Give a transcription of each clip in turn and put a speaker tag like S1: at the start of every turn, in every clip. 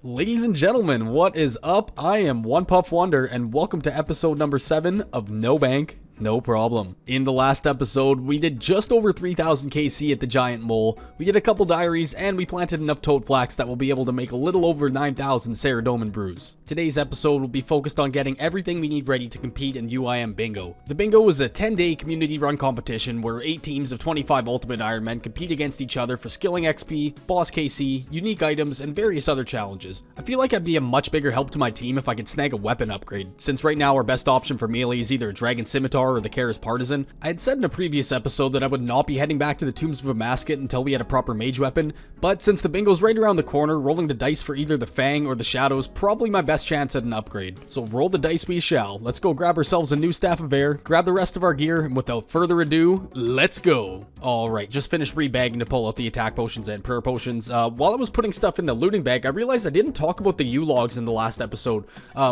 S1: Ladies and gentlemen, what is up? I am OnePuffWonder, and welcome to episode number 7 of No Bank, No Problem. In the last episode, we did just over 3,000 KC at the Giant Mole, we did a couple diaries, and we planted enough toad flax that we'll be able to make a little over 9,000 Ceridome and Brews. Today's episode will be focused on getting everything we need ready to compete in UIM Bingo. The Bingo is a 10-day community-run competition where 8 teams of 25 Ultimate Iron Men compete against each other for skilling XP, boss KC, unique items, and various other challenges. I feel like I'd be a much bigger help to my team if I could snag a weapon upgrade, since right now our best option for melee is either a Dragon Scimitar or the Karis Partisan. I had said in a previous episode that I would not be heading back to the Tombs of Amasket until we had a proper mage weapon, but since the Bingo's right around the corner, rolling the dice for either the Fang or the Shadow is probably my best chance at an upgrade. So roll the dice we shall. Let's go grab ourselves a new Staff of Air, grab the rest of our gear, and without further ado, let's go! Alright, just finished rebagging to pull out the attack potions and prayer potions. While I was putting stuff in the looting bag, I realized I didn't talk about the U-logs in the last episode.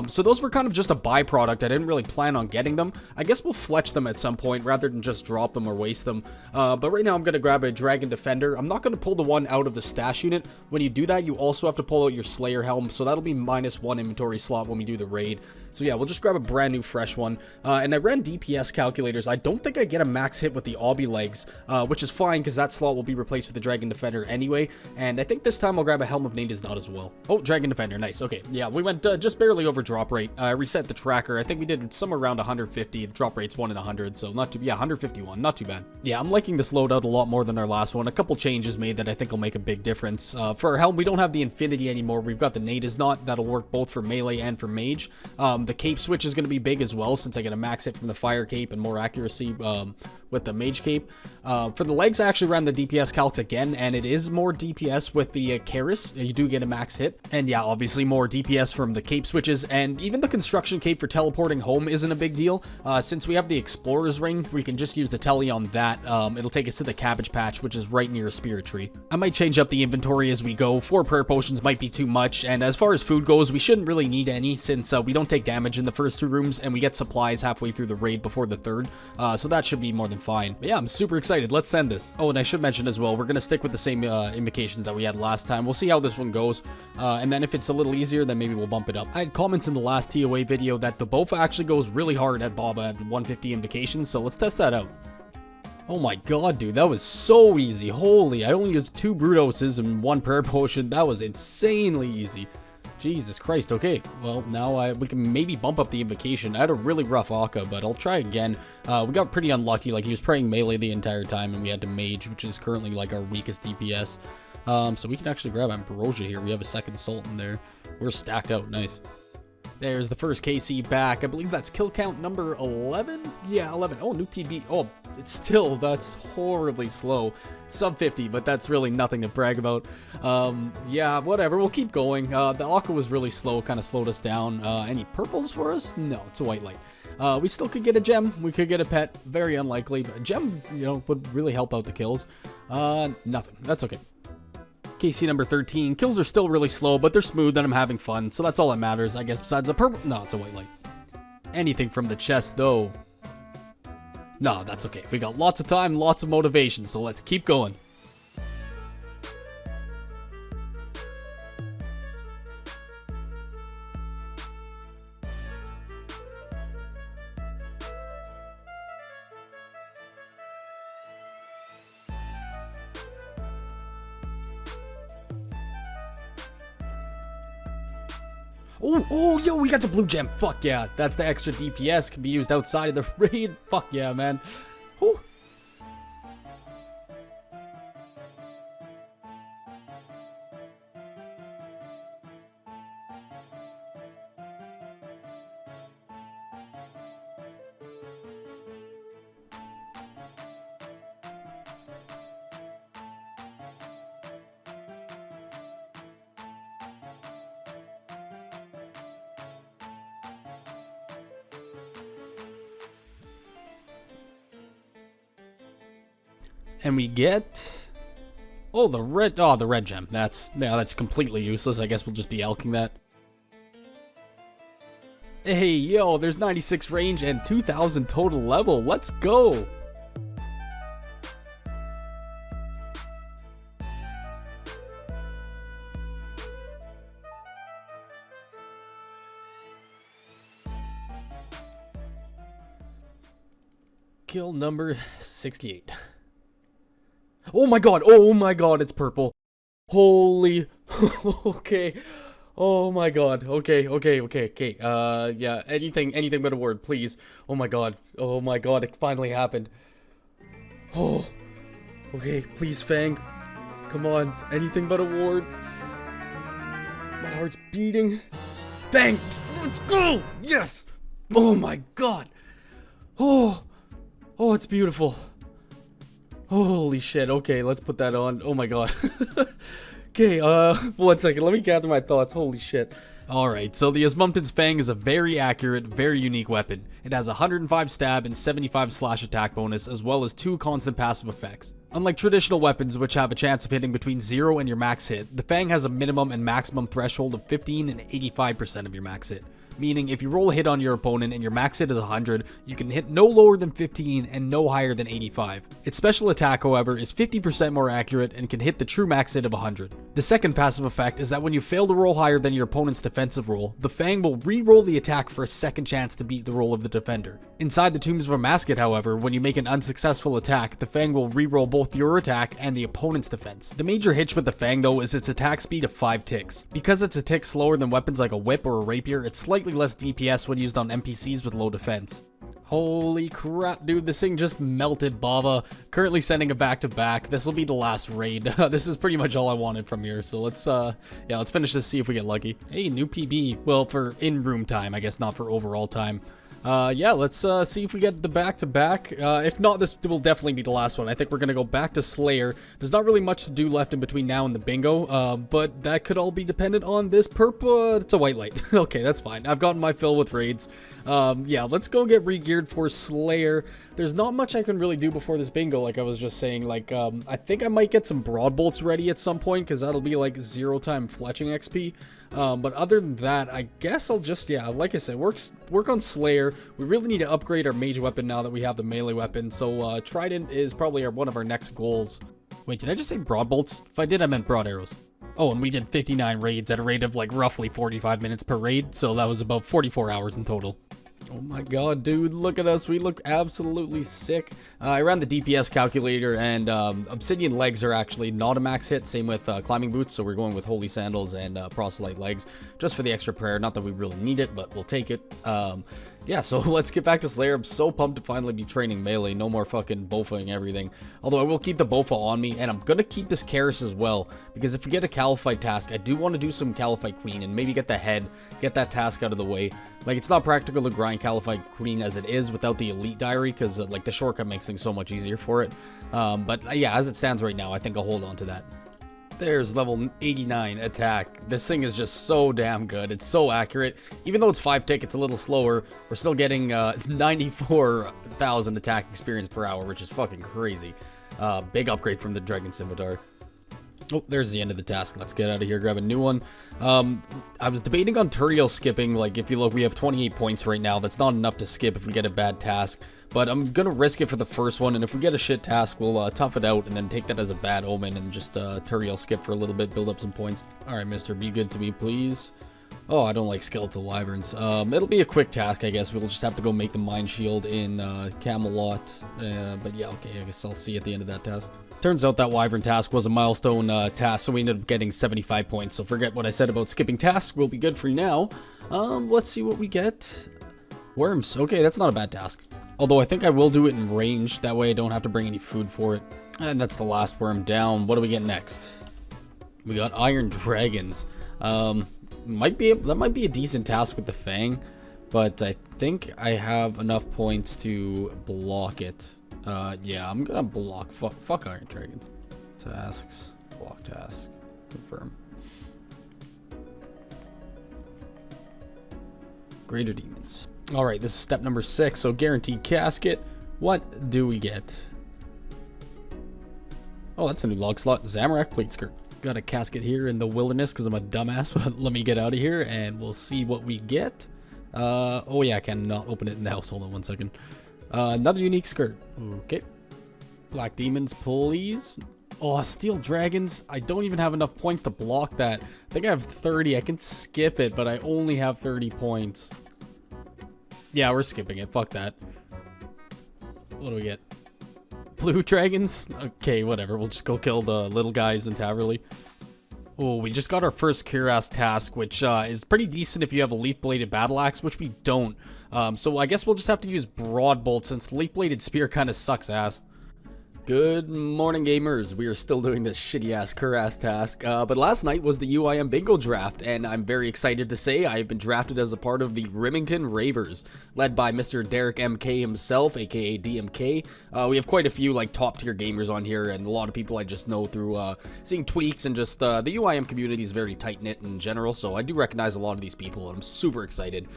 S1: So those were kind of just a byproduct. I didn't really plan on getting them. I guess we'll fletch them at some point rather than just drop them or waste them. But right now I'm going to grab a Dragon Defender. I'm not going to pull the one out of the stash unit. When you do that, you also have to pull out your Slayer Helm, so that'll be -1 inventory slot when we do the raid. So yeah, we'll just grab a brand new fresh one. And I ran DPS calculators. I don't think I get a max hit with the Obby legs, which is fine because that slot will be replaced with the Dragon Defender anyway. And I think this time I'll grab a Helm of Nate is not as well. Oh, Dragon Defender, nice. Okay, yeah, we went just barely over drop rate. I reset the tracker. I think we did somewhere around 150. The drop rate's 1 in 100, so not too, yeah, 151, not too bad. Yeah, I'm liking this loadout a lot more than our last one. A couple changes made that I think will make a big difference. For our Helm, we don't have the Infinity anymore. We've got the Nate is not. That'll work both for melee and for mage. The cape switch is going to be big as well, since I get a max hit from the fire cape and more accuracy with the mage cape. For the legs, I actually ran the DPS calcs again, and it is more DPS with the Karis. You do get a max hit, and yeah, obviously more DPS from the cape switches, and even the construction cape for teleporting home isn't a big deal. Since we have the Explorer's Ring, we can just use the tele on that. It'll take us to the Cabbage Patch, which is right near a Spirit Tree. I might change up the inventory as we go. 4 prayer potions might be too much, and as far as food goes, we shouldn't really need any, since we don't take damage in the first 2 rooms, and we get supplies halfway through the raid before the 3rd, so that should be more than fine. But yeah, I'm super excited. Let's send this. Oh, and I should mention as well, we're going to stick with the same invocations that we had last time. We'll see how this one goes, and then if it's a little easier, then maybe we'll bump it up. I had comments in the last TOA video that the Bofa actually goes really hard at Boba at 150 invocations, so let's test that out. Oh my god, dude, that was so easy. Holy, I only used 2 Brutoses and 1 prayer potion. That was insanely easy. Jesus Christ. Okay, well, now we can maybe bump up the invocation. I had a really rough Akka, but I'll try again. We got pretty unlucky. Like, he was praying melee the entire time, and we had to mage, which is currently like our weakest DPS. So we can actually grab Ambrosia here. We have a second Sultan there. We're stacked out. Nice. There's the first KC back. I believe that's kill count number 11? Yeah, 11. Oh, new PB. Oh, it's still, that's horribly slow. Sub 50, but that's really nothing to brag about. Yeah, whatever. We'll keep going. The Akka was really slow, kind of slowed us down. Any purples for us? No, it's a white light. We still could get a gem. We could get a pet. Very unlikely, but a gem, you know, would really help out the kills. Nothing. That's okay. KC number 13. Kills are still really slow, but they're smooth and I'm having fun, so that's all that matters, I guess, besides the purple. No, it's a white light. Anything from the chest, though. No, that's okay. We got lots of time, lots of motivation, so let's keep going. Oh, yo, we got the blue gem. Fuck yeah. That's the extra DPS. Can be used outside of the raid. Fuck yeah, man. Whew. And we get, oh, the red gem. That's completely useless. I guess we'll just be elking that. Hey, yo, there's 96 range and 2,000 total level. Let's go. Kill number 68. Oh my god. Oh my god. It's purple. Holy. Okay. Oh my god. Okay. Yeah. Anything but a word, please. Oh my god. Oh my god. It finally happened. Oh. Okay. Please, Fang. Come on. Anything but a word. My heart's beating. Fang. Let's go. Yes. Oh my god. Oh. Oh, it's beautiful. Holy shit. Okay, let's put that on. Oh my god. Okay, 1 second. Let me gather my thoughts. Holy shit. Alright, so the Asmumpton's Fang is a very accurate, very unique weapon. It has 105 stab and 75 slash attack bonus, as well as 2 constant passive effects. Unlike traditional weapons, which have a chance of hitting between 0 and your max hit, the Fang has a minimum and maximum threshold of 15 and 85% of your max hit. Meaning, if you roll a hit on your opponent and your max hit is 100, you can hit no lower than 15 and no higher than 85. Its special attack, however, is 50% more accurate and can hit the true max hit of 100. The second passive effect is that when you fail to roll higher than your opponent's defensive roll, the Fang will re-roll the attack for a second chance to beat the roll of the defender. Inside the Tombs of a Masket, however, when you make an unsuccessful attack, the Fang will re-roll both your attack and the opponent's defense. The major hitch with the Fang, though, is its attack speed of 5 ticks. Because it's a tick slower than weapons like a whip or a rapier, it's slightly less DPS when used on NPCs with low defense. Holy crap, dude, this thing just melted Bava. Currently sending a back-to-back. This will be the last raid. This is pretty much all I wanted from here, so let's finish this, see if we get lucky. Hey, new PB. Well, for in-room time, I guess, not for overall time. Yeah, let's see if we get the back-to-back. If not, this will definitely be the last one. I think we're gonna go back to Slayer. There's not really much to do left in between now and the bingo, but that could all be dependent on this purple. It's a white light. Okay, that's fine. I've gotten my fill with raids. Yeah, let's go get re-geared for Slayer. There's not much I can really do before this bingo, like I was just saying. Like, I think I might get some broad bolts ready at some point, because that'll be like 0-time fletching XP. But other than that, I guess I'll just, yeah, like I said, work on Slayer. We really need to upgrade our mage weapon now that we have the melee weapon. So, Trident is probably one of our next goals. Wait, did I just say broad bolts? If I did, I meant broad arrows. Oh, and we did 59 raids at a rate of like roughly 45 minutes per raid. So that was about 44 hours in total. Oh my god, dude, look at us. We look absolutely sick. I ran the DPS calculator, and Obsidian legs are actually not a max hit. Same with climbing boots, so we're going with Holy Sandals and Proselyte legs, just for the extra prayer. Not that we really need it, but we'll take it. Yeah, so let's get back to Slayer. I'm so pumped to finally be training melee. No more fucking bofaing everything. Although I will keep the bofa on me, and I'm gonna keep this Karis as well, because if we get a Caliphite task, I do want to do some Caliphite Queen and maybe get the head, get that task out of the way. Like, it's not practical to grind Caliphite Queen as it is without the Elite Diary, because like the shortcut makes things so much easier for it. But yeah, as it stands right now, I think I'll hold on to that. There's level 89 attack. This thing is just so damn good. It's so accurate. Even though it's 5 tick, it's a little slower. We're still getting 94,000 attack experience per hour, which is fucking crazy. Big upgrade from the Dragon Scimitar. Oh, there's the end of the task. Let's get out of here, grab a new one. I was debating on Turiel skipping. Like, if you look, we have 28 points right now. That's not enough to skip if we get a bad task. But I'm gonna risk it for the first one, and if we get a shit task, we'll tough it out and then take that as a bad omen and just Turiel skip for a little bit, build up some points. Alright, mister, be good to me, please. Oh, I don't like skeletal wyverns. It'll be a quick task, I guess. We'll just have to go make the mine shield in Camelot. But yeah, okay, I guess I'll see you at the end of that task. Turns out that wyvern task was a milestone task, so we ended up getting 75 points. So forget what I said about skipping tasks. We'll be good for now. Let's see what we get. Worms. Okay, that's not a bad task. Although I think I will do it in range. That way I don't have to bring any food for it. And that's the last worm down. What do we get next? We got Iron Dragons. That might be a decent task with the Fang. But I think I have enough points to block it. Yeah, I'm gonna block. Fuck Iron Dragons. Tasks. Block task. Confirm. Greater Demons. Alright, this is step number 6, so guaranteed casket. What do we get? Oh, that's a new log slot. Zamorak plate skirt. Got a casket here in the wilderness because I'm a dumbass, but let me get out of here and we'll see what we get. Oh yeah, I cannot open it in the house. Hold on 1 second. Another unique skirt. Okay. Black Demons, please. Oh, Steel Dragons. I don't even have enough points to block that. I think I have 30. I can skip it, but I only have 30 points. Yeah, we're skipping it. Fuck that. What do we get? Blue dragons? Okay, whatever. We'll just go kill the little guys in Taverley. Oh, we just got our first Cuirass task, which is pretty decent if you have a leaf-bladed battle axe, which we don't. So I guess we'll just have to use Broadbolt since the leaf-bladed spear kind of sucks ass. Good morning, gamers. We are still doing this shitty-ass Cuirass task, but last night was the UIM bingo draft, and I'm very excited to say I have been drafted as a part of the Remington Ravers, led by Mr. Derek MK himself, aka DMK. We have quite a few, like, top-tier gamers on here, and a lot of people I just know through seeing tweets, and just the UIM community is very tight-knit in general, so I do recognize a lot of these people, and I'm super excited.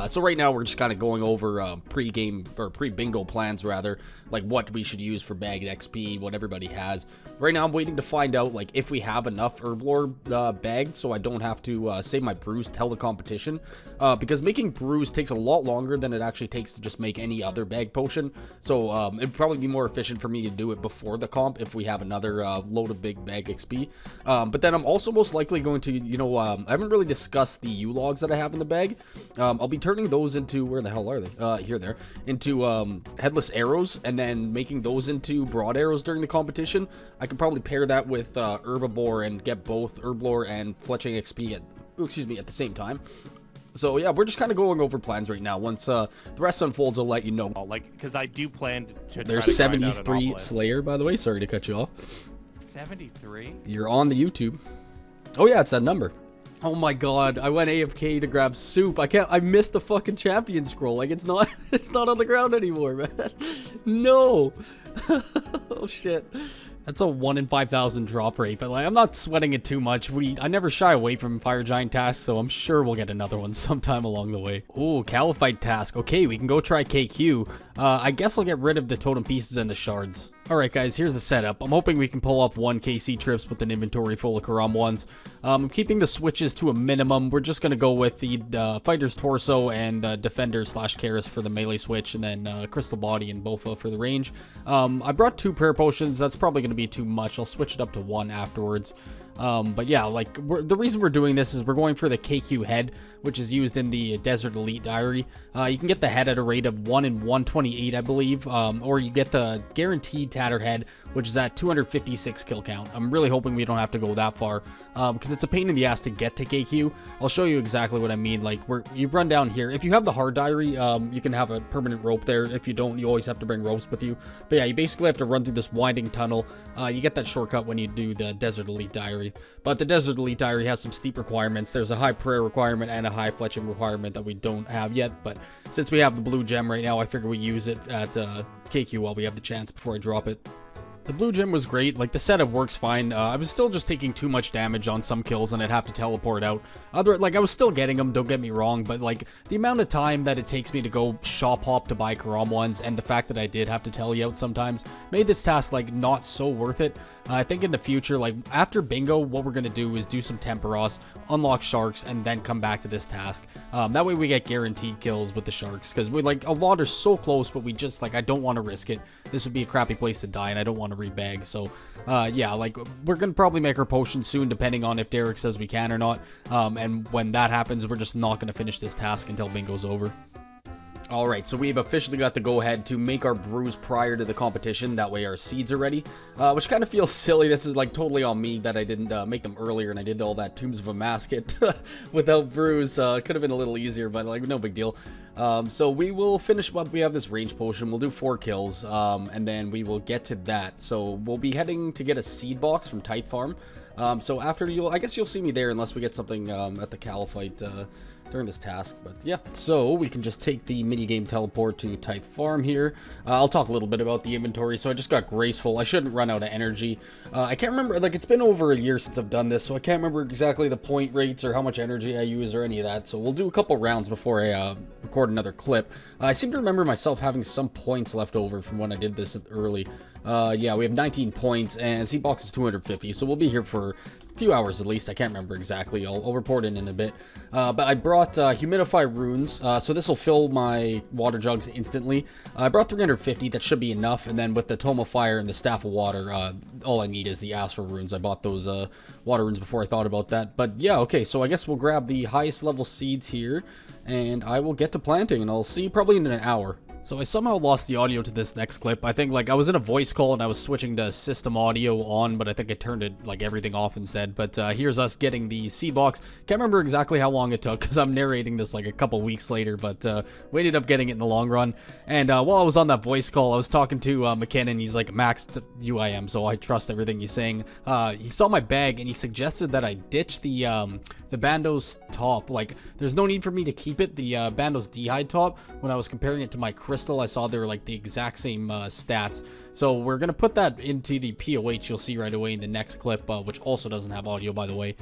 S1: So right now, we're just kind of going over pre-game, or pre-bingo plans, rather, like what we should use for bagged XP, what everybody has. Right now, I'm waiting to find out, like, if we have enough Herblore bagged, so I don't have to save my brews till the competition, because making brews takes a lot longer than it actually takes to just make any other bag potion, so it'd probably be more efficient for me to do it before the comp if we have another load of big bag XP. But then I'm also most likely going to, you know, I haven't really discussed the U-logs that I have in the bag. I'll be turning those into, where the hell are they? Here, there, into headless arrows, and then making those into broad arrows during the competition. I could probably pair that with Herbivore and get both Herblore and Fletching XP at the same time. So yeah, we're just kind of going over plans right now. Once the rest unfolds, I'll let you know.
S2: Like, because I do plan to
S1: There's 73 Slayer, by the way. Sorry to cut you off.
S2: 73?
S1: You're on the YouTube. Oh yeah, it's that number. Oh my god, I went AFK to grab soup. I missed the fucking champion scroll. Like, it's not on the ground anymore, man. No. Oh shit. That's a 1 in 5,000 drop rate, but like, I'm not sweating it too much. I never shy away from Fire Giant tasks, so I'm sure we'll get another one sometime along the way. Ooh, Caliphite task. Okay, we can go try KQ. I guess I'll get rid of the totem pieces and the shards. Alright guys, here's the setup. I'm hoping we can pull up 1 KC trips with an inventory full of Karam ones. I'm keeping the switches to a minimum. We're just going to go with the Fighter's Torso and Defender / Karis for the melee switch, and then Crystal Body and Bofa for the range. I brought 2 prayer potions. That's probably going to be too much. I'll switch it up to 1 afterwards. But yeah, like, the reason we're doing this is we're going for the KQ head, which is used in the Desert Elite Diary. You can get the head at a rate of 1 in 128, I believe, or you get the guaranteed Tatter head, which is at 256 kill count. I'm really hoping we don't have to go that far, because it's a pain in the ass to get to KQ. I'll show you exactly what I mean. Like, you run down here. If you have the hard diary, you can have a permanent rope there. If you don't, you always have to bring ropes with you. But yeah, you basically have to run through this winding tunnel. You get that shortcut when you do the Desert Elite Diary. But the Desert Elite Diary has some steep requirements. There's a high prayer requirement and a high fletching requirement that we don't have yet. But since we have the blue gem right now, I figure we use it at KQ while we have the chance before I drop it. The blue gem was great. Like, the setup works fine. I was still just taking too much damage on some kills and I'd have to teleport out. Like, I was still getting them, don't get me wrong, but like, the amount of time that it takes me to go shop hop to buy Karam ones, and the fact that I did have to tele out sometimes, made this task, like, not so worth it. I think in the future, like, after bingo, what we're gonna do is do some Temperos, unlock sharks, and then come back to this task. That way we get guaranteed kills with the sharks, because we, like, a lot are so close, but we just, like, I don't want to risk it. This would be a crappy place to die, and I don't want to rebag. So yeah, like, we're gonna probably make our potion soon, depending on if Derek says we can or not. And when that happens, we're just not gonna finish this task until bingo's over. Alright, so we've officially got the go-ahead to make our brews prior to the competition. That way our seeds are ready, which kind of feels silly. This is, like, totally on me that I didn't make them earlier, and I did all that Tombs of a Maskit without brews. Could have been a little easier, but, like, no big deal. So we will finish up. We have this range potion. We'll do 4 kills, and then we will get to that. So we'll be heading to get a seed box from Tithe Farm. So after I guess you'll see me there unless we get something at the Caliphite during this task. But yeah, so we can just take the minigame teleport to Tithe Farm here. I'll talk a little bit about the inventory. So I just got Graceful. I shouldn't run out of energy. I can't remember, like, it's been over a year since I've done this, so I can't remember exactly the point rates or how much energy I use or any of that. So we'll do a couple rounds before I record another clip. I seem to remember myself having some points left over from when I did this early. Yeah, we have 19 points, and seed box is 250, so we'll be here for a few hours at least. I can't remember exactly. I'll report in a bit. But I brought Humidify Runes, so this will fill my water jugs instantly. I brought 350, that should be enough, and then with the Tome of Fire and the Staff of Water, all I need is the Astral Runes. I bought those water runes before I thought about that. But yeah, okay, so I guess we'll grab the highest level seeds here, and I will get to planting, and I'll see you probably in an hour. So I somehow lost the audio to this next clip. I think like I was in a voice call and I was switching to system audio on, but I think I turned it like everything off instead. But here's us getting the sea box. Can't remember exactly how long it took because I'm narrating this like a couple weeks later, but we ended up getting it in the long run. And while I was on that voice call, I was talking to McKinnon. He's like maxed UIM, so I trust everything he's saying. He saw my bag and he suggested that I ditch the Bandos top. Like, there's no need for me to keep it, the Bandos D'hide top. When I was comparing it to my crystal, I saw they were like the exact same stats. So we're gonna put that into the POH. You'll see right away in the next clip, which also doesn't have audio, by the way.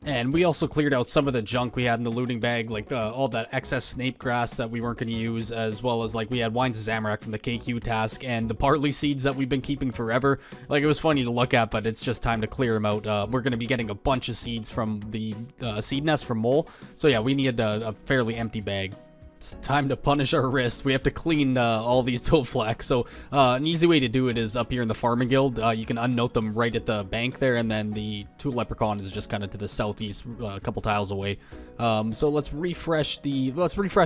S1: And we also cleared out some of the junk we had in the looting bag, like all that excess snape grass that we weren't going to use, as well as like we had Wines of Zamorak from the KQ task and the barley seeds that we've been keeping forever. Like, it was funny to look at, but it's just time to clear them out. We're going to be getting a bunch of seeds from the seed nest from Mole. So yeah, we need a fairly empty bag. It's time to punish our wrist. We have to clean all these toad flax. So an easy way to do it is up here in the farming guild. You can unnote them right at the bank there, and then the tool leprechaun is just kind of to the southeast, a couple tiles away. So let's refresh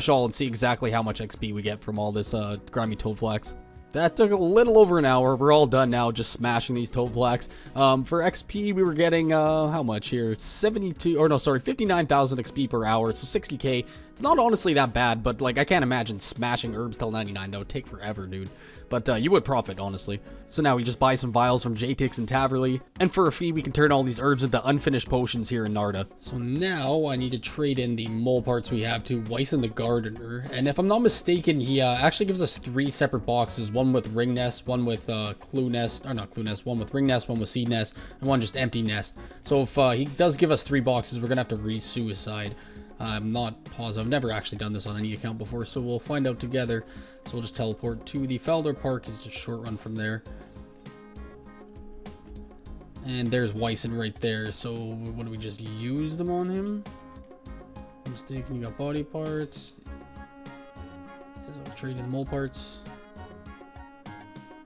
S1: all and see exactly how much XP we get from all this grimy toad flax. That took a little over an hour. We're all done now, just smashing these toad flax. For XP, we were getting, how much here? 59,000 XP per hour, so 60k. It's not honestly that bad, but, like, I can't imagine smashing herbs till 99. That would take forever, dude. But you would profit, honestly. So now we just buy some vials from JTix and Taverley, and for a fee, we can turn all these herbs into unfinished potions here in Narda. So now I need to trade in the mole parts we have to Wyson the Gardener, and if I'm not mistaken, he actually gives us 3 separate boxes, one with ring nest, one with clue nest, or not clue nest, one with ring nest, one with seed nest, and one just empty nest. So if he does give us 3 boxes, we're gonna have to re-suicide. I'm not positive. I've never actually done this on any account before, so we'll find out together. So we'll just teleport to the Felder Park. It's a short run from there. And there's Wyson right there. So what do we just use them on him? I'm mistaken, you got body parts. So trade in mole parts.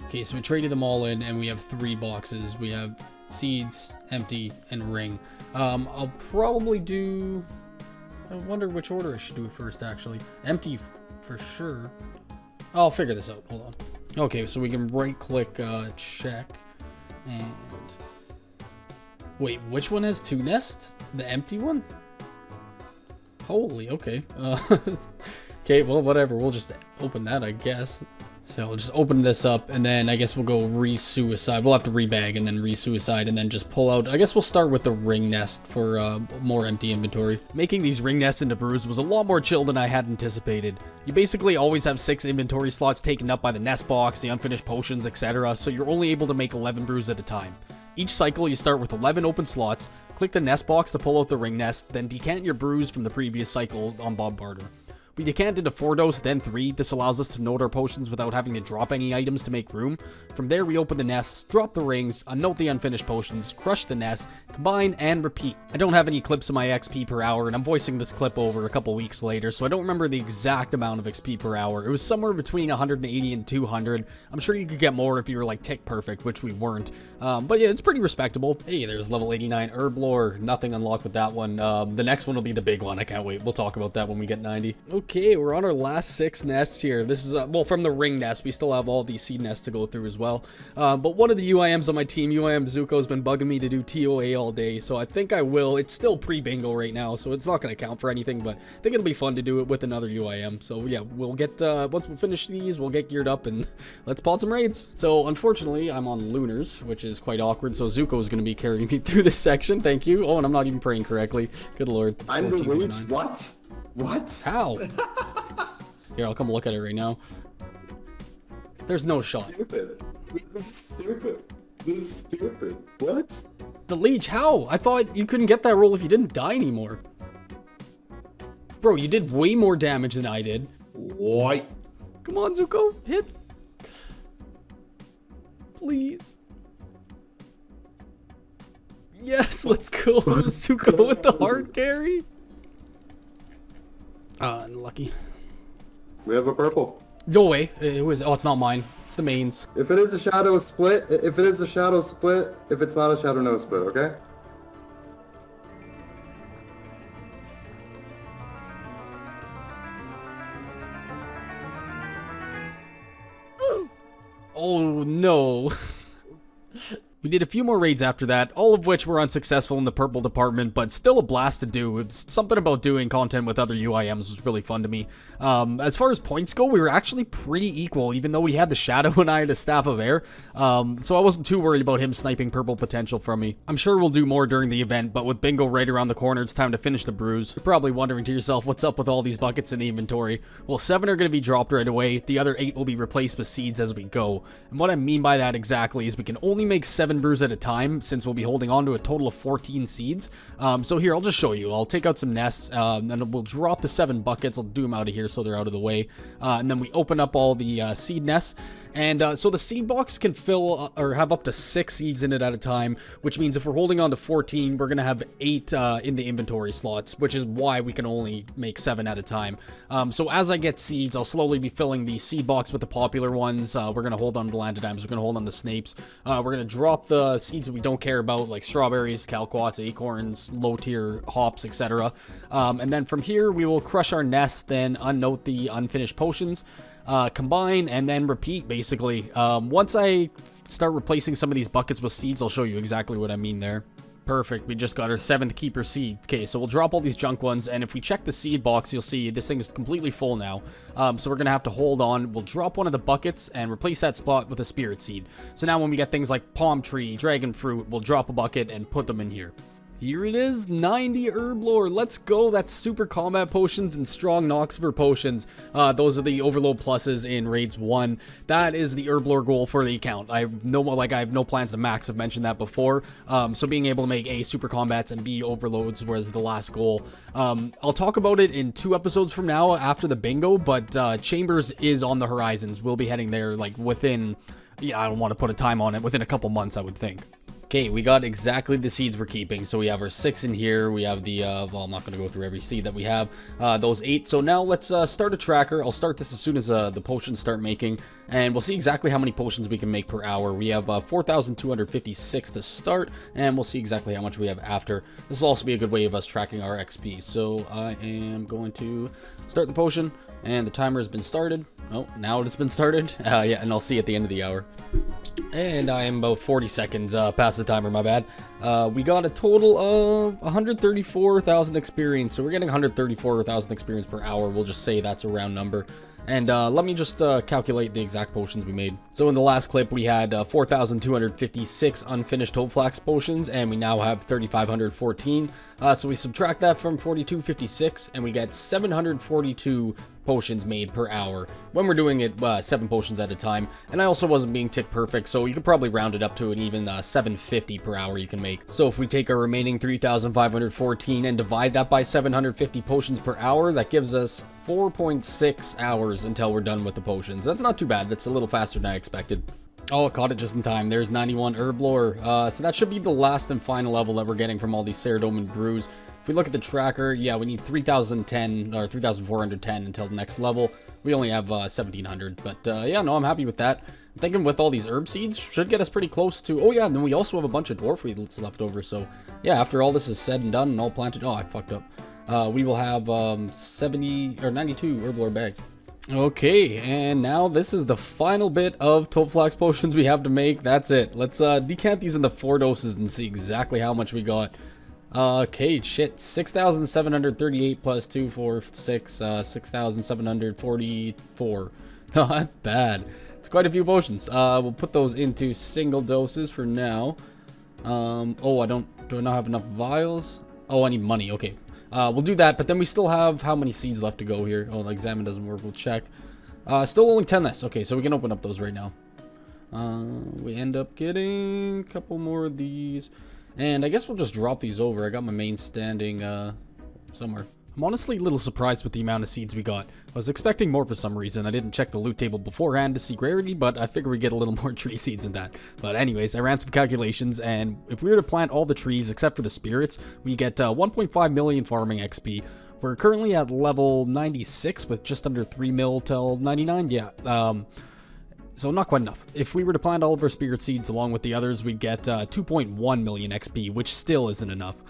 S1: Okay, so we traded them all in and we have 3 boxes. We have seeds, empty, and ring. I'll probably do... I wonder which order I should do it first, actually. Empty for sure. I'll figure this out. Hold on. Okay, so we can right-click check. And... wait, which one has 2 nests? The empty one? Holy, okay. Okay, well, whatever. We'll just open that, I guess. So I'll just open this up, and then I guess we'll go re-suicide. We'll have to rebag and then re-suicide, and then just pull out. I guess we'll start with the ring nest for more empty inventory. Making these ring nests into brews was a lot more chill than I had anticipated. You basically always have 6 inventory slots taken up by the nest box, the unfinished potions, etc., so you're only able to make 11 brews at a time. Each cycle, you start with 11 open slots, click the nest box to pull out the ring nest, then decant your brews from the previous cycle on Bob Barter. We decanted to 4 dose, then 3. This allows us to note our potions without having to drop any items to make room. From there, we open the nests, drop the rings, unnote the unfinished potions, crush the nest, combine, and repeat. I don't have any clips of my XP per hour, and I'm voicing this clip over a couple weeks later, so I don't remember the exact amount of XP per hour. It was somewhere between 180 and 200. I'm sure you could get more if you were like tick perfect, which we weren't. But yeah, it's pretty respectable. Hey, there's level 89 herb lore. Nothing unlocked with that one. The next one will be the big one. I can't wait. We'll talk about that when we get 90. Okay, we're on our last 6 nests here. This is, well, from the ring nest. We still have all these seed nests to go through as well. But one of the UIMs on my team, UIM Zuko, has been bugging me to do TOA all day, so I think I will. It's still pre-bingo right now, so it's not going to count for anything, but I think it'll be fun to do it with another UIM. So yeah, we'll get, once we finish these, we'll get geared up and let's pod some raids. So unfortunately, I'm on Lunars, which is quite awkward, so Zuko is going to be carrying me through this section. Thank you. Oh, and I'm not even praying correctly. Good lord.
S3: I'm the root? What? What?
S1: How? Here, I'll come look at it right now. There's no shot.
S3: Stupid. This is stupid. This is stupid. What?
S1: The leech, how? I thought you couldn't get that roll if you didn't die anymore. Bro, you did way more damage than I did.
S3: What?
S1: Come on, Zuko. Hit. Please. Yes, let's go. Zuko with the hard carry. Unlucky.
S3: We have a purple.
S1: No way. It was. Oh, it's not mine. It's the mains.
S3: If it is a shadow split, if it is a shadow split, if it's not a shadow no split, okay?
S1: Oh, no. We did a few more raids after that, all of which were unsuccessful in the purple department, but still a blast to do. It's something about doing content with other UIMs was really fun to me. As far as points go, we were actually pretty equal, even though we had the Shadow and I had a Staff of Air. So I wasn't too worried about him sniping purple potential from me. I'm sure we'll do more during the event, but with bingo right around the corner, it's time to finish the brews. You're probably wondering to yourself, what's up with all these buckets in the inventory? Well, 7 are going to be dropped right away. The other 8 will be replaced with seeds as we go. And what I mean by that exactly is we can only make 7 brews at a time, since we'll be holding on to a total of 14 seeds. So here, I'll just show you. I'll take out some nests, and we'll drop the 7 buckets. I'll do them out of here so they're out of the way. And then we open up all the seed nests. And so the seed box can fill or have up to 6 seeds in it at a time, which means if we're holding on to 14, we're going to have 8 in the inventory slots, which is why we can only make 7 at a time. So as I get seeds, I'll slowly be filling the seed box with the popular ones. We're going to hold on to Lantodimes. We're going to hold on to Snapes. We're going to drop the seeds that we don't care about, like strawberries, calquats, acorns, low tier hops, etc. And then from here, we will crush our nests, then unnote the unfinished potions. Combine and then repeat, basically. Once I start replacing some of these buckets with seeds, I'll show you exactly what I mean there. Perfect, we just got our 7th keeper seed. Okay, so we'll drop all these junk ones, and if we check the seed box, you'll see this thing is completely full now. So we're gonna have to hold on. We'll drop one of the buckets and replace that spot with a spirit seed. So now when we get things like palm tree, dragon fruit, we'll drop a bucket and put them in here. Here it is, 90 herb lore. Let's go. That's super combat potions and strong Noxiver potions. Those are the overload pluses in raids 1. That is the herb lore goal for the account. I have no plans to max. I've mentioned that before. So being able to make A, super combats, and B, overloads was the last goal. I'll talk about it in 2 episodes from now after the bingo, but Chambers is on the horizons. We'll be heading there like within, I don't want to put a time on it, within a couple months, I would think. Okay, we got exactly the seeds we're keeping. So we have our 6 in here. We have the, well, I'm not going to go through every seed that we have. Those 8. So now let's start a tracker. I'll start this as soon as the potions start making. And we'll see exactly how many potions we can make per hour. We have 4,256 to start. And we'll see exactly how much we have after. This will also be a good way of us tracking our XP. So I am going to start the potion. And the timer has been started. Oh, now it's been started. Yeah, and I'll see at the end of the hour. And I am about 40 seconds past the timer, my bad. We got a total of 134,000 experience. So we're getting 134,000 experience per hour. We'll just say that's a round number. And let me just calculate the exact potions we made. So in the last clip, we had 4,256 unfinished Toadflax potions, and we now have 3,514. So we subtract that from 4,256, and we get 742 potions made per hour when we're doing it 7 potions at a time. And I also wasn't being tick perfect, so you could probably round it up to an even 750 per hour you can make. So if we take our remaining 3,514 and divide that by 750 potions per hour, that gives us 4.6 hours until we're done with the potions. That's not too bad. That's a little faster than I expected. Oh, I caught it just in time. There's 91 herb lore. So that should be the last and final level that we're getting from all these Ceridome and Brews. If we look at the tracker, yeah, we need 3,010 or 3,410 until the next level. We only have 1,700, but yeah, no, I'm happy with that. I'm thinking with all these herb seeds, should get us pretty close to, oh yeah, and then we also have a bunch of dwarf weeds left over, so yeah, after all this is said and done and all planted, oh, I fucked up. We will have 70 or 92 herb lore bags. Okay, and now this is the final bit of Toadflax potions we have to make. That's it. Let's decant these into 4 doses and see exactly how much we got. Okay, shit. 6,738 plus 2, 4, 6, 6,744. Not bad. It's quite a few potions. We'll put those into single doses for now. Oh, do I not have enough vials? Oh, I need money. Okay. We'll do that, but then we still have how many seeds left to go here? Oh, the examine doesn't work. We'll check. Still only 10 less. Okay, so we can open up those right now. We end up getting a couple more of these. And I guess we'll just drop these over. I got my main standing somewhere. I'm honestly a little surprised with the amount of seeds we got. I was expecting more for some reason. I didn't check the loot table beforehand to see rarity, but I figured we'd get a little more tree seeds than that. But anyways, I ran some calculations, and if we were to plant all the trees except for the spirits, we get 1.5 million farming XP. We're currently at level 96 with just under 3 mil till 99. Yeah. So not quite enough. If we were to plant all of our spirit seeds along with the others, we'd get 2.1 million XP, which still isn't enough.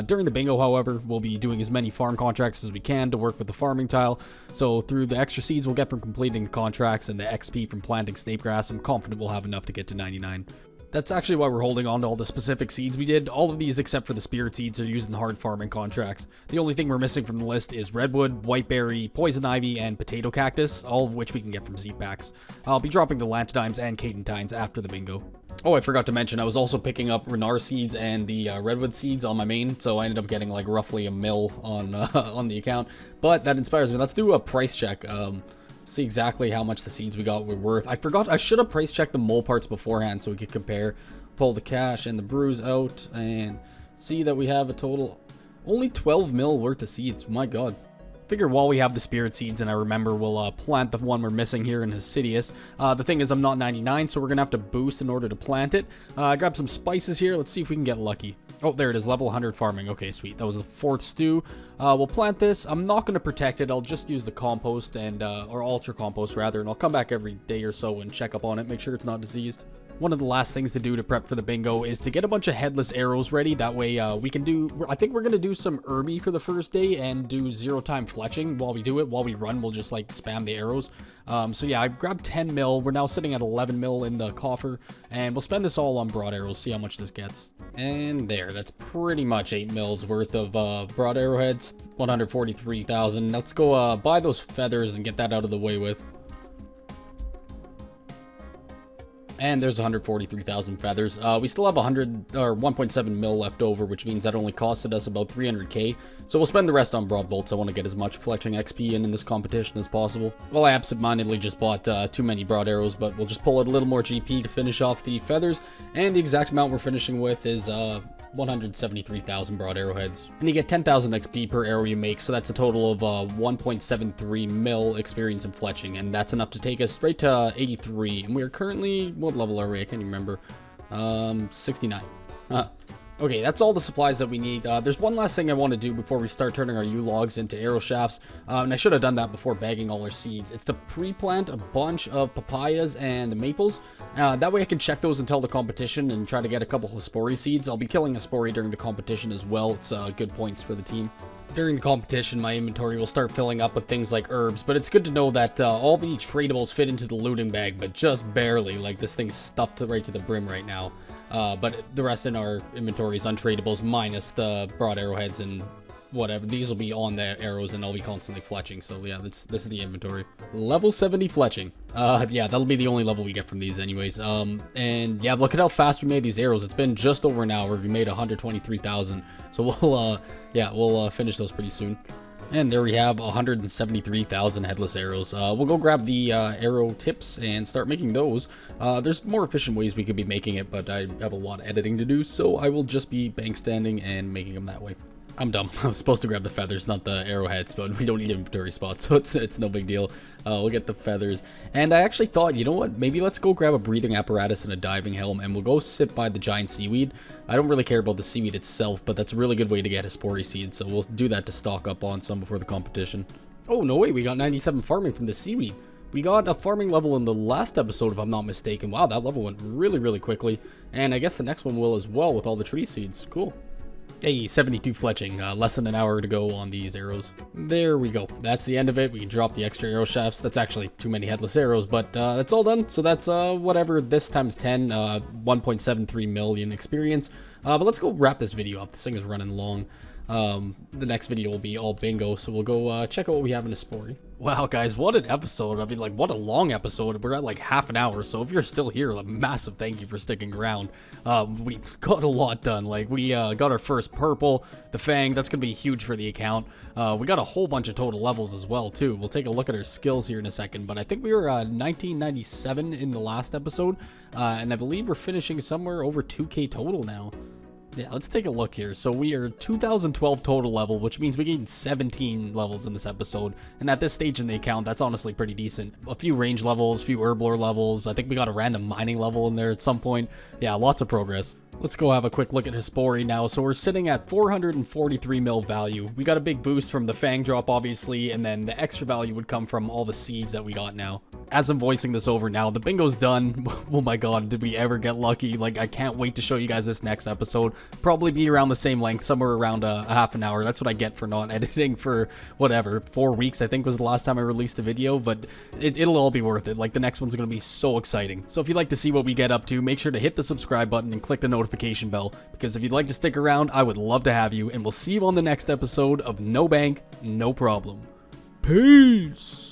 S1: During the bingo, however, we'll be doing as many farm contracts as we can to work with the farming tile. So through the extra seeds we'll get from completing the contracts and the XP from planting snape grass, I'm confident we'll have enough to get to 99. That's actually why we're holding on to all the specific seeds we did. All of these except for the spirit seeds are used in hard farming contracts. The only thing we're missing from the list is redwood, whiteberry, poison ivy, and potato cactus, all of which we can get from seed packs. I'll be dropping the lantidines and cadentines after the bingo. Oh, I forgot to mention, I was also picking up Renar seeds and the redwood seeds on my main, so I ended up getting like roughly a mil on on the account. But that inspires me. Let's do a price check. See exactly how much the seeds we got were worth. I forgot, I should have price checked the mole parts beforehand so we could compare, pull the cash and the brews out, and see that we have a total only 12 mil worth of seeds. My god. Figure while we have the spirit seeds and I remember we'll plant the one we're missing here in Hesidius. The thing is I'm not 99, so we're gonna have to boost in order to plant it. Grab some spices here. Let's see if we can get lucky. Oh, there it is, level 100 farming. Okay, sweet. That was the 4th stew. We'll plant this. I'm not going to protect it. I'll just use the compost and, or ultra compost rather, and I'll come back every day or so and check up on it, make sure it's not diseased. One of the last things to do to prep for the bingo is to get a bunch of headless arrows ready. That way we can do, I think we're going to do some herby for the first day and do 0 time fletching while we do it. While we run, we'll just like spam the arrows. So yeah, I grabbed 10 mil. We're now sitting at 11 mil in the coffer, and we'll spend this all on broad arrows, see how much this gets. And there, that's pretty much 8 mils worth of broad arrowheads, 143,000. Let's go buy those feathers and get that out of the way with. And there's 143,000 feathers. We still have 100 or 1.7 mil left over, which means that only costed us about 300k. So we'll spend the rest on broad bolts. I want to get as much fletching XP in this competition as possible. Well, I absentmindedly just bought too many broad arrows, but we'll just pull out a little more GP to finish off the feathers. And the exact amount we're finishing with is 173,000 broad arrowheads. And you get 10,000 XP per arrow you make, so that's a total of 1.73 mil experience in fletching, and that's enough to take us straight to 83. And we're currently, what level are we? I can't even remember. 69. Okay, that's all the supplies that we need. There's one last thing I want to do before we start turning our U-logs into arrow shafts, and I should have done that before bagging all our seeds. It's to pre-plant a bunch of papayas and the maples. That way I can check those until the competition and try to get a couple of Hespori seeds. I'll be killing Hespori during the competition as well. It's good points for the team. During the competition, my inventory will start filling up with things like herbs, but it's good to know that all the tradables fit into the looting bag, but just barely. Like, this thing's stuffed right to the brim right now. But the rest in our inventory is untradables, minus the broad arrowheads and whatever. These will be on the arrows, and I'll be constantly fletching. So yeah, this is the inventory. Level 70 fletching. Yeah, that'll be the only level we get from these anyways. And yeah, look at how fast we made these arrows. It's been just over an hour. We made 123,000. So we'll finish those pretty soon. And there we have 173,000 headless arrows. We'll go grab the arrow tips and start making those. There's more efficient ways we could be making it, but I have a lot of editing to do, so I will just be bank standing and making them that way. I'm dumb. I was supposed to grab the feathers, not the arrowheads, but we don't need inventory spots, so it's no big deal. We'll get the feathers. And I actually thought, you know what, maybe let's go grab a breathing apparatus and a diving helm, and we'll go sit by the giant seaweed. I don't really care about the seaweed itself, but that's a really good way to get Hespori seeds, so we'll do that to stock up on some before the competition. Oh, no way, we got 97 farming from the seaweed. We got a farming level in the last episode, if I'm not mistaken. Wow, that level went really, really quickly. And I guess the next one will as well with all the tree seeds. Cool. Hey, 72 fletching, less than an hour to go on these arrows. There we go. That's the end of it. We can drop the extra arrow shafts. That's actually too many headless arrows, but that's all done. So that's whatever, this times 10, 1.73 million experience. But let's go wrap this video up. This thing is running long. The next video will be all bingo, so we'll go check out what we have in Hespori. Wow, guys, what an episode. I mean, like, what a long episode. We're at like half an hour, so if you're still here, a massive thank you for sticking around. We got a lot done. Like, we got our first purple, the Fang. That's going to be huge for the account. We got a whole bunch of total levels as well, too. We'll take a look at our skills here in a second, but I think we were 1997 in the last episode, and I believe we're finishing somewhere over 2k total now. Yeah, let's take a look here. So we are 2012 total level, which means we gained 17 levels in this episode. And at this stage in the account, that's honestly pretty decent. A few range levels, a few herblore levels. I think we got a random mining level in there at some point. Yeah, lots of progress. Let's go have a quick look at Hespori now. So we're sitting at 443 mil value. We got a big boost from the Fang drop, obviously, and then the extra value would come from all the seeds that we got now. As I'm voicing this over now, the bingo's done. Oh my god, did we ever get lucky? Like, I can't wait to show you guys this next episode. Probably be around the same length, somewhere around a half an hour. That's what I get for not editing for, whatever, 4 weeks, I think was the last time I released a video, but it'll all be worth it. Like, the next one's gonna be so exciting. So if you'd like to see what we get up to, make sure to hit the subscribe button and click the notification bell, because if you'd like to stick around, I would love to have you, and we'll see you on the next episode of No Bank, No Problem. Peace!